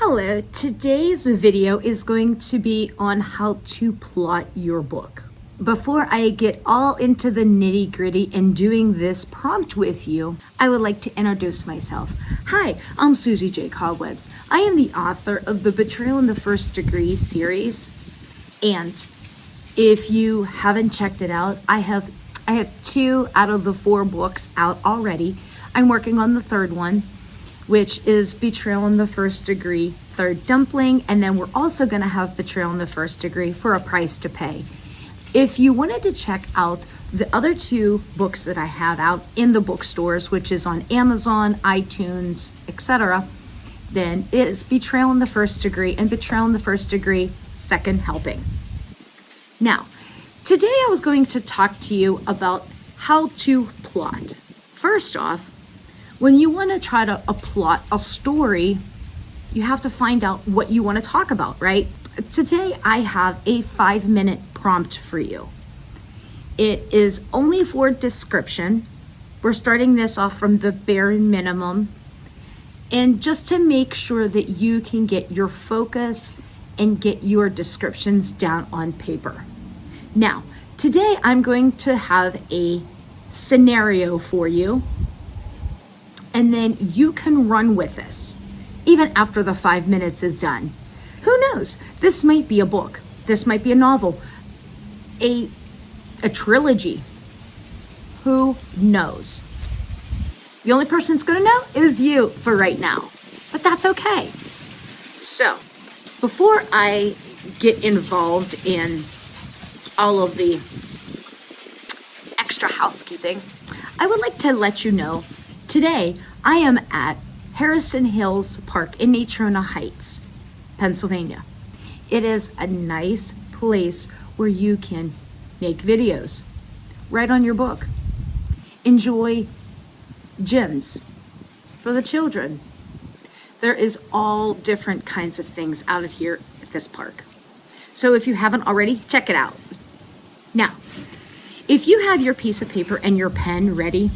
Hello, today's video is going to be on how to plot your book. Before I get all into the nitty-gritty and doing this prompt with you, I would like to introduce myself. Hi, I'm Susie J. Cobwebs. I am the author of the Betrayal in the First Degree series, and if you haven't checked it out, I have 2 out of the 4 books out already. I'm working on the third one, which is Betrayal in the First Degree, Third Dumpling, and then we're also going to have Betrayal in the First Degree, For a Price to Pay. If you wanted to check out the other 2 books that I have out in the bookstores, which is on Amazon, iTunes, etc., then it is Betrayal in the First Degree and Betrayal in the First Degree, Second Helping. Now, today I was going to talk to you about how to plot. First off, when you want to try to plot a story, you have to find out what you want to talk about, right? Today, I have a 5-minute prompt for you. It is only for description. We're starting this off from the bare minimum. And just to make sure that you can get your focus and get your descriptions down on paper. Now, today I'm going to have a scenario for you. And then you can run with this, even after the 5 minutes is done. Who knows? This might be a book. This might be a novel, a trilogy. Who knows? The only person that's going to know is you for right now. But that's okay. So, before I get involved in all of the extra housekeeping, I would like to let you know today, I am at Harrison Hills Park in Natrona Heights, Pennsylvania. It is a nice place where you can make videos, write on your book, enjoy gyms for the children. There is all different kinds of things out of here at this park. So if you haven't already, check it out. Now, if you have your piece of paper and your pen ready,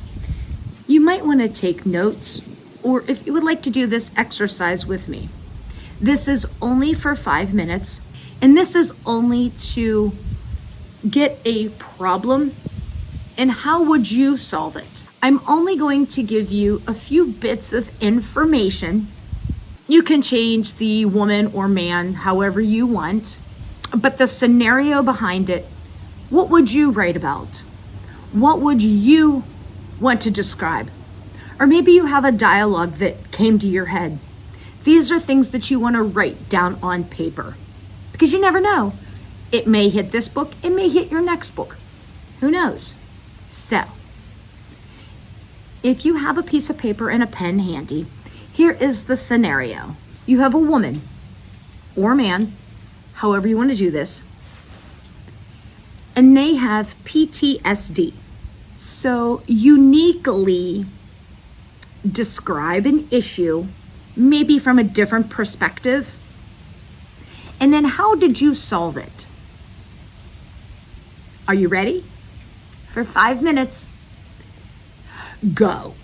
you might want to take notes, or if you would like to do this exercise with me. This is only for 5 minutes, and this is only to get a problem and how would you solve it. I'm only going to give you a few bits of information. You can change the woman or man however you want, but the scenario behind it, what would you write about? What would you want to describe? Or maybe you have a dialogue that came to your head. These are things that you want to write down on paper, because you never know. It may hit this book, it may hit your next book. Who knows? So, if you have a piece of paper and a pen handy, here is the scenario. You have a woman or man, however you want to do this, and they have PTSD. So uniquely describe an issue, maybe from a different perspective. And then how did you solve it? Are you ready? For 5 minutes, go.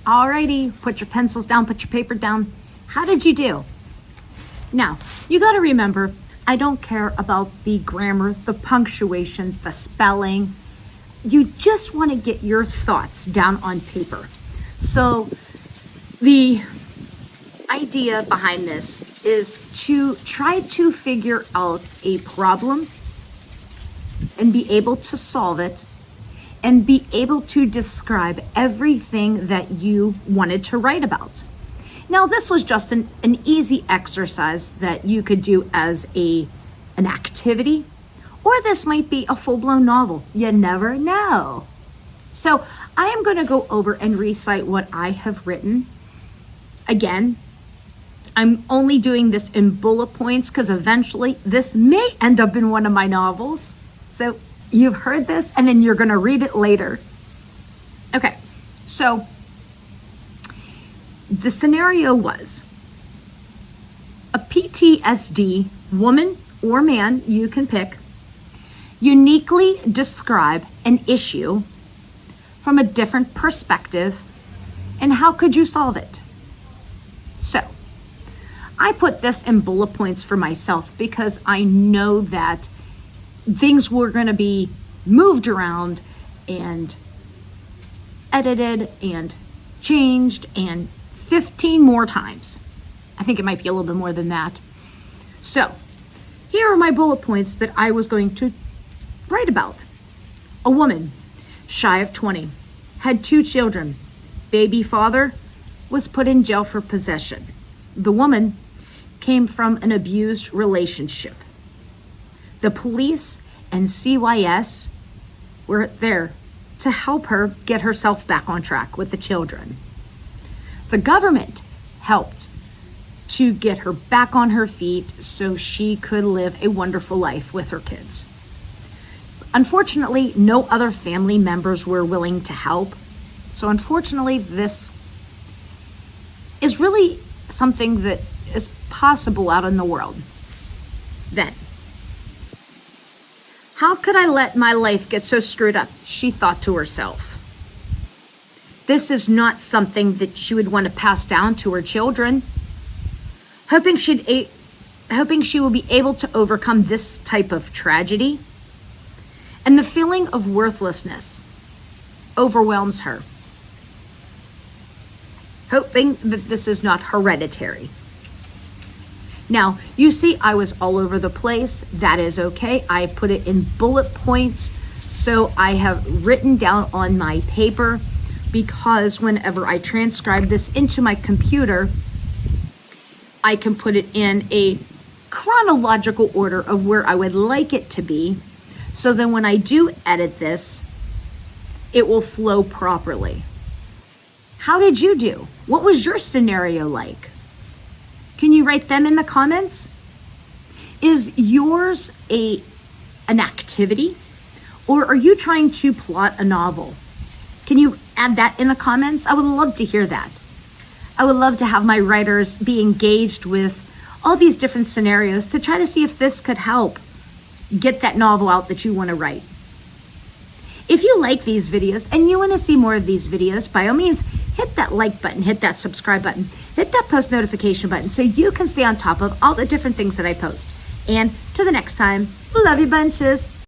Alrighty, put your pencils down, put your paper down. How did you do? Now, you got to remember, I don't care about the grammar, the punctuation, the spelling. You just want to get your thoughts down on paper. So the idea behind this is to try to figure out a problem and be able to solve it and be able to describe everything that you wanted to write about. Now, this was just an easy exercise that you could do as an activity, or this might be a full-blown novel. You never know. So I am going to go over and recite what I have written. Again, I'm only doing this in bullet points because eventually this may end up in one of my novels. So you've heard this and then you're going to read it later. Okay, so the scenario was a PTSD woman or man, you can pick, uniquely describe an issue from a different perspective, and how could you solve it? So I put this in bullet points for myself because I know that things were going to be moved around and edited and changed and 15 more times. I think it might be a little bit more than that. So here are my bullet points that I was going to write about. A woman, shy of 20, had 2 children. Baby father was put in jail for possession. The woman came from an abused relationship. The police and CYS were there to help her get herself back on track with the children. The government helped to get her back on her feet so she could live a wonderful life with her kids. Unfortunately, no other family members were willing to help. So unfortunately, this is really something that is possible out in the world. Then, how could I let my life get so screwed up? She thought to herself. This is not something that she would want to pass down to her children. Hoping she will be able to overcome this type of tragedy. And the feeling of worthlessness overwhelms her. Hoping that this is not hereditary. Now, you see, I was all over the place. That is okay. I put it in bullet points. So I have written down on my paper, because whenever I transcribe this into my computer, I can put it in a chronological order of where I would like it to be. So then when I do edit this, it will flow properly. How did you do? What was your scenario like? Can you write them in the comments? Is yours an activity, or are you trying to plot a novel? Can you add that in the comments? I would love to hear that. I would love to have my writers be engaged with all these different scenarios to try to see if this could help get that novel out that you want to write. If you like these videos and you want to see more of these videos, by all means, hit that like button, hit that subscribe button, hit that post notification button so you can stay on top of all the different things that I post. And till the next time, love you bunches.